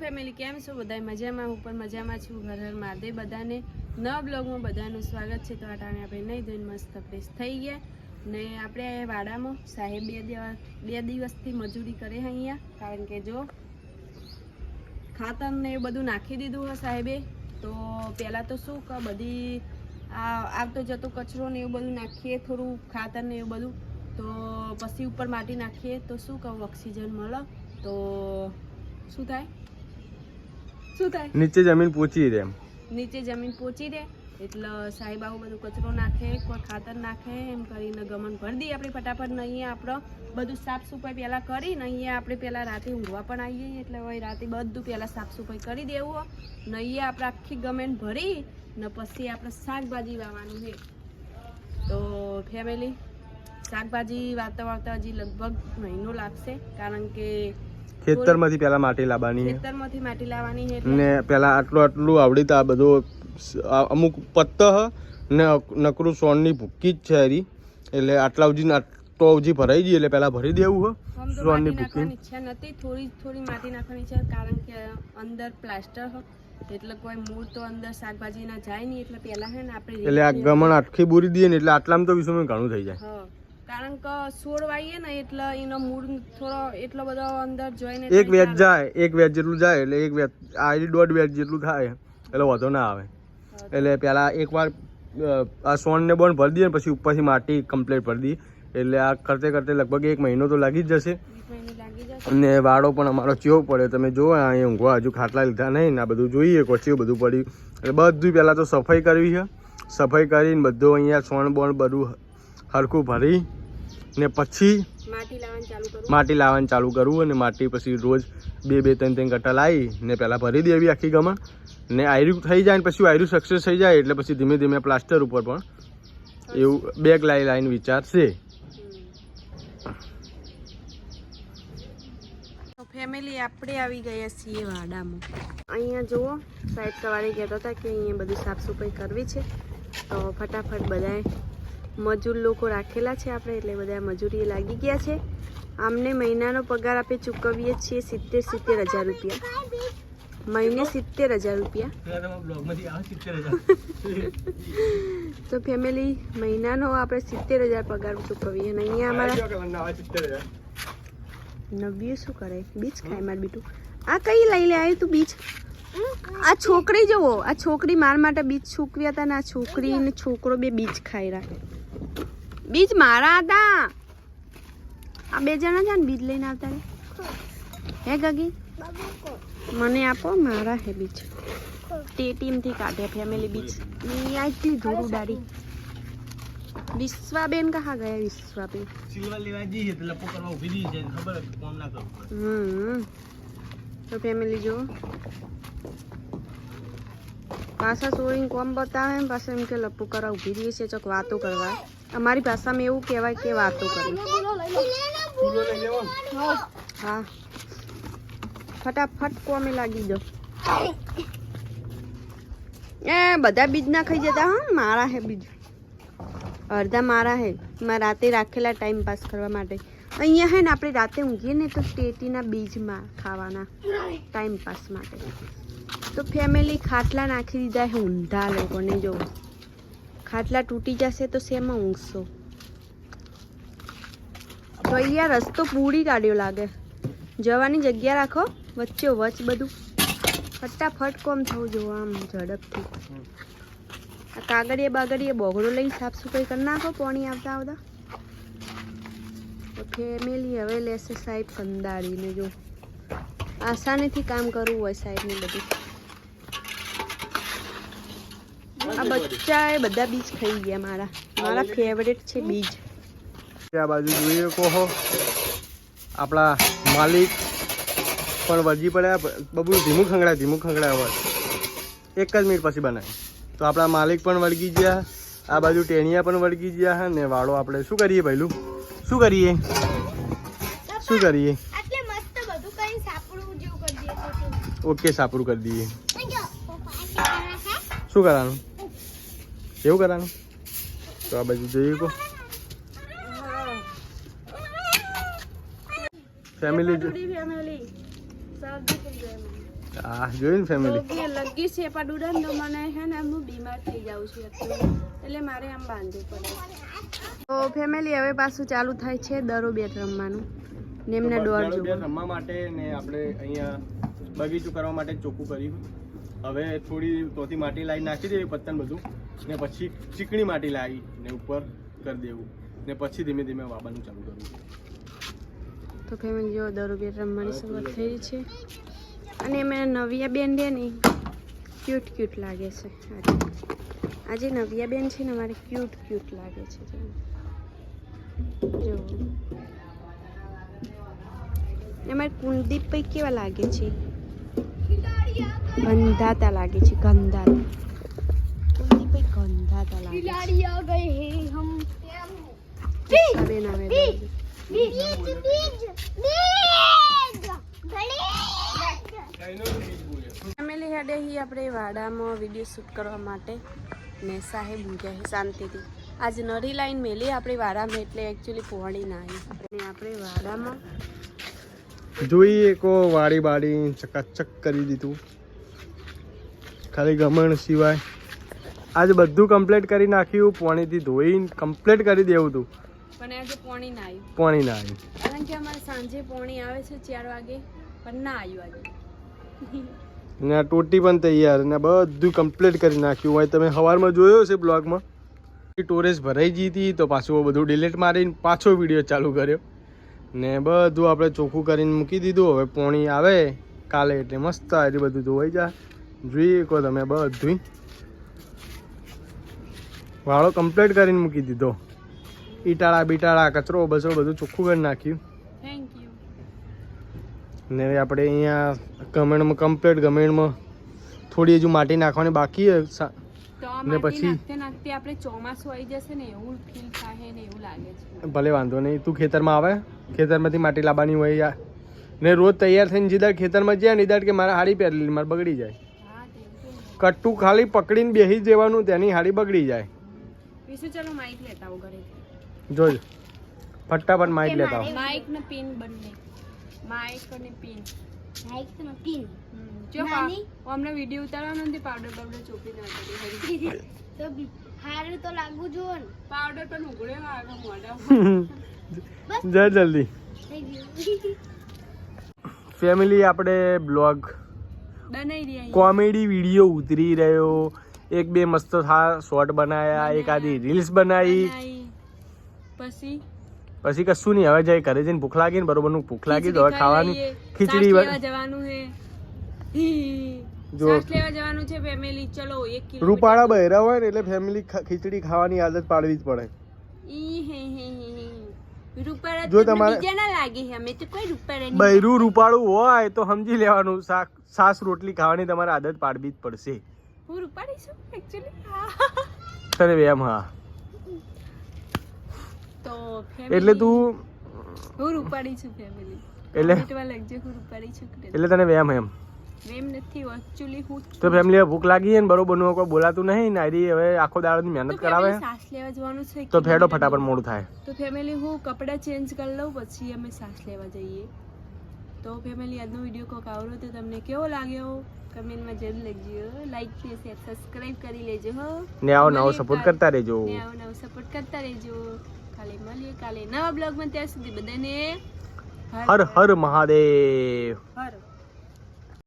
Family કેમ છો બધા મજામાં? હું પણ મજામાં છું. હર હર મહાદેવ બધાને. નવા બ્લોગમાં બધાનું સ્વાગત છે. તો આ ટાણે આપણે નહીં ધોઈને મસ્ત ફ્રેશ થઈ ગયા ને આપણે વાડામાં સાહેબ બે દિવસથી મજૂરી કરે અહીંયા, કારણ કે જો ખાતર ને એ બધું નાખી દીધું હોય સાહેબે. તો પહેલાં તો શું કે બધી આવતો જતો કચરો ને એવું બધું નાખીએ, થોડું ખાતર ને એવું બધું, તો પછી ઉપર માટી નાખીએ તો શું કહું ઓક્સિજન મળે. તો શું થાય નીચે જમીન પહોંચી રહે, નીચે જમીન પહોંચી રહે. એટલે સાહેબ આવું બધું કચરો નાખે, કોઈ ખાતર નાખે, એમ કરીને ગમન ભરી દઈએ આપણે ફટાફટ. ને અહીંયા આપણે બધું સાફ સફાઈ પહેલાં કરીને અહીંયા આપણે પહેલાં રાતે ઊંઘવા પણ આવીએ, એટલે હવે રાતે બધું પહેલાં સાફ સફાઈ કરી દેવું હોય ને અહીંયા આપણે આખી ગમેન ભરી ને પછી આપણે શાકભાજી વાવવાનું છે. તો ફેમિલી શાકભાજી વાવતા હજી લગભગ મહિનો લાગશે, કારણ કે ખેતરમાંથી પેલા માટી લાવવાની છે ને પેલા આટલું આવડી તો આ બધું અમુક પત્ત ને નકરું સોનની ભૂકી જ છે હરી, એટલે આટલા સુધી ભરાઈ જઈએ એટલે પેલા ભરી દેવું હે સોનની ભૂકી. ઈચ્છા નથી, થોડી માટી નાખવાની છે, કારણ કે અંદર પ્લાસ્ટર એટલે કોઈ મૂળ તો અંદર શાકભાજી ના જાય નહીં, એટલે પેલા હે ને આપણે એટલે આ ગમણ આટલી બોરી દઈએ ને એટલે આટલામાં તો વિષયમાં ઘણું થઈ જાય. કારણ કે છોડ વાઈએ ને એટલે એનો મૂળ થોડો એટલો બધો અંદર જોઈને એક વેજ જેટલું જાય એટલે એક વેજ આ 1.5 વેજ જેટલું થાય એટલે વધો ના આવે. એટલે પેલા એકવાર આ સોન ને બોન ભરી દઈએ ને પછી ઉપરથી માટી કમ્પ્લીટ ભરી દઈએ, એટલે આ કરતે લગભગ 1 મહિનો તો લાગી જ જશે. અને વાળો પણ અમારો ચેવો પડે તમે જુઓ, અહીં ઊંઘવા હજુ ખાટલા લીધા નહીં ને આ બધું જોઈએ કોચીઓ બધું પડ્યું, એટલે બધું પહેલાં તો સફાઈ કરવી છે. સફાઈ કરીને બધું અહીંયા સોન બોન બધું હરખું ભરી ને પછી માટી લાવવાનું ચાલુ કરવું. અને માટી પછી રોજ 2-3 કટ્ટા લાવી ને પહેલાં ભરી દેવી આખી ગમણ, ને આયરું થઈ જાય ને પછી આયરું સક્સેસ થઈ જાય એટલે પછી ધીમે ધીમે પ્લાસ્ટર ઉપર પણ એવું બેગ લાવીને વિચાર છે. ફેમિલી આપણે આવી ગયા છીએ વાડામાં. અહીંયા જુઓ સાહેબ સવારે કહેતા હતા કે અહીંયા બધું સાફ સફાઈ કરવી છે, તો ફટાફટ બધાએ મજૂર લોકો રાખેલા છે આપણે, એટલે બધા મજૂરી લાગી ગયા છે. આમને મહિનાનો પગાર આપણે ચૂકવીએ છીએ 70,000 રૂપિયા મહિને, 70,000 રૂપિયા. તો ફેમિલી મહિનાનો આપણે 70,000 પગાર ચૂકવીએ. અને અહીંયા અમારા નવ્ય શું કરે, બીજ ખાય માર બીટું. આ કઈ લઈ લે આવ્યું તું બીજ? આ છોકરી જુઓ, આ છોકરી માર માટે બીજ સૂકવ્યા હતા ને આ છોકરી ને છોકરો બે બીજ ખાઈ રાખે. બીજ મારા હતા, આ 2 જણા છે ને બીજ લઈને આવતા રે. હે ગગી મને આપો, મારા હે બીજ. તે ટીમથી કાઢે ફેમિલી બીજ. આટલી ધૂળ ઉડાડી. વિશ્વાબેન કહા ગયા? વિશ્વાબેન તો ફેમિલી જો પાછા છોડીને કોમ બતાવે, પાછા એમ કે લપ્પુ કરવા ઊભી રહી છે, ચોક વાતો કરવા. અમારી ભાષામાં એવું કહેવાય કે વાતો કરવી. હા ફટાફટ કોમે લાગી જાઓ. એ બધા બીજ ના ખાઈ જતા. હા મારા હે બીજ, અડધા મારા હે. મારા રાતે રાખેલા ટાઈમ પાસ કરવા માટે. અહીંયા હે ને આપણે રાતે ઊંઘીએ ને તો ટેટીના બીજમાં ખાવાના ટાઈમ પાસ માટે. તો ફેમિલી ખાટલા નાખી દીધા છે ઊંધા લોકોને. જો ખાટલા તૂટી જશે તો શેમાં ઊંઘશો? તો અહીંયા રસ્તો પૂરી કાઢ્યો લાગે. જવાની જગ્યા રાખો વચ્ચે વચ બધું. ફટાફટ કોમ થવું જોવો આમ ઝડપથી. આ કાગળિયા બોગડો લઈને સાફ સફાઈ કરી નાખો પાણી આવતા. તો ફેમિલી હવે લેશે સાહેબ કંદાળીને. જો આસાનીથી કામ કરવું હોય સાહેબને બધું. આ બચ્ચાએ બધા બીજ ખાઈ ગયા. મારા ફેવરેટ છે બીજ. આ બાજુ જોઈએ કહો આપણા માલિક પણ વળગી પડ્યા. બબુ ધીમું ખંગડાય હોય 1 જ મિનિટ પછી બનાવે. તો આપણા માલિક પણ વળગી ગયા, આ બાજુ ટેણિયા પણ વળગી ગયા ને વાળો આપણે શું કરીએ પહેલું? શું કરીએ? ઓકે સાપરું કરી દઈએ. શું કરવાનું? એવું કરવાનું? તો આ બાજુ જોઈએ કો ફેમિલી આ જોયું ને ફેમિલી. તો કે લગી છે પણ ઉડન તો મને હે ને હું બીમાર થઈ જાઉં છું એટલે મારે આમ બાંધવું પડે. તો ફેમિલી હવે પાછું ચાલુ થાય છે દરો બેટ રમવાનું ને એમને દોર જો રમવા માટે ને આપણે અહીંયા બગીચું કરવા માટે ચોખ્ખું કર્યું. હવે થોડી તોતી માટી લાવી નાખી દેવી પત્તન બધું ને પછી ચીકણી માટી લાવી ને ઉપર કરી દેવું ને પછી ધીમે ધીમે વાવવાનું ચાલુ કરવું. તો ફેમિલી જો દરો બેટ રમવાની શરૂઆત થઈ છે અને એમાં નવિયા બેન છે ને ક્યુટ ક્યુટ લાગે છે. આજે નવિયા બેન છે ને મારે ક્યુટ ક્યુટ લાગે છે. જો એમાં કુલદીપ ભાઈ કેવા લાગે છે? ગંધાતા લાગે છે. ગંધાતા કુલદીપ ભાઈ ગંધાતા લાગે છે. બેન આવે ફેમિલી હેડે હી આપણે વાડામાં વિડીયો શૂટ કરવા માટે ને સાહેબ ઊંઘ્યા છે શાંતિથી. આજ નરી લાઈન મેલી આપણે વાડામાં એટલે એકચ્યુઅલી પહોળી ના આવી ને આપણે વાડામાં જોઈએ કો વાડી બાડી ચકાચક કરી દીધું ખાલી ગમણ સિવાય. આજે બધું કમ્પ્લીટ કરી નાખ્યું. પાણીથી ધોઈને કમ્પ્લીટ કરી દેવું હતું પણ આજે પોણી ના આવ્યું. પાણી ના આવ્યું કારણ કે અમારે સાંજે પોણી આવે છે 4 વાગે પણ ના આવ્યું આજે. ને આ ટોટી પણ તૈયાર ને બધું કમ્પ્લીટ કરી નાખ્યું હોય. તમે સવારમાં જોયો છે બ્લોગમાં સ્ટોરેજ ભરાઈ ગઈ હતી તો પાછું બધું ડિલીટ મારીને પાછો વિડીયો ચાલુ કર્યો ને બધું આપણે ચોખ્ખું કરીને મૂકી દીધું. હવે પોણી આવે કાલે એટલે મસ્ત આજે બધું ધોવાઈ જાય. જોઈએ કહો તમે બધું વાળો કમ્પ્લીટ કરીને મૂકી દીધો. ઈટાળા બીટાળા કચરો બચરો બધું ચોખ્ખું કરી નાખ્યું. Thank you. ને હવે આપણે અહીંયા ગમેણમાં કમ્પ્લીટ ગમેણમાં થોડી હજુ માટી નાખવાની બાકી ને પછી નાખતે આપણે ચોમાસું આવી જશે ને એવું ફીલ થાય ને એવું લાગે છે. ભલે વાંધો નહીં. તું ખેતરમાં આવે ખેતરમાંથી માટી લાવવાની હોય યાર ને રોજ તૈયાર થઈને જીદાર ખેતરમાં જાય ને ઈદાર કે મારા હાડી પહેરેલી મારે બગડી જાય. કટ્ટું ખાલી પકડીને બેસી જવાનું તેની હાડી બગડી જાય. ચાલો માઇક લેતા આવો ઘરે. જોજો ફટાફટ માઇક લેતા આવો. માઇક ને પિન બંને. માઇક અને પિન. માઇક ને પિન. જો અમને વિડિયો ઉતારવાનો નથી પાવડર ચોપડી નાખી તો હારું તો લાગુ જો ને પાવડર પણ ઉગડે લાગે મોઢા. જા જલ્દી. થઈ ગયું. ફેમિલી આપણે બ્લોગ બનાવી રહ્યા કોમેડી વિડીયો ઉતરી રહ્યો. એક બે મસ્ત શોર્ટ બનાયા એક આધી રીલ્સ બનાવી પછી કશું નહીં. હવે જાય ઘરે જઈને ભૂખ લાગી ને બરોબર નું ભૂખ લાગી તો હવે ખાવાની ખીચડી જવાનું છે. જો લેવા જવાનું છે ફેમિલી. ચલો 1 કિલો રૂપાળા બહેરા હોય ને એટલે ફેમિલી ખીચડી ખાવાની આદત પાડવી જ પડે. રૂપાળા જો તમારે બીજા ના લાગે છે. અમે તો કોઈ રૂપાળા નહીં. બૈરું રૂપાળું હોય તો સમજી લેવાનું સાસ રોટલી ખાવાની તમારે આદત પાડવી જ પડશે. હું રૂપાળી છું એકચ્યુઅલી. તને વેમ હા તો એટલે તું હું રૂપાળી છું ફેમિલી. એટલે લગજે હું રૂપાળી છું એટલે તને વેમ એમ વેમ નથી એકચ્યુઅલી હું. તો ફેમિલી ભૂખ લાગી છે ને બરોબર નું કોઈ બોલાતું નહીં નારી હવે આખો દાડાની મહેનત કરાવે સાસ લેવા જવાનું છે તો ફેડો ફટાફટ મોડું થાય. તો ફેમિલી હું કપડાં ચેન્જ કરી લઉં પછી અમે સાસ લેવા જઈએ. તો ફેમિલી આજનો વિડીયો કોક આવરો તો તમને કેવો લાગ્યો કમેન્ટમાં જરૂર લખજો. લાઈક શેર સબસ્ક્રાઇબ કરી લેજો હો ને આવો નવો સપોર્ટ કરતા રહેજો. સપોર્ટ કરતા રહેજો. કાલે મળીએ કાલે નવા બ્લોગમાં. ત્યાં સુધી બધાને હર હર મહાદેવ. હર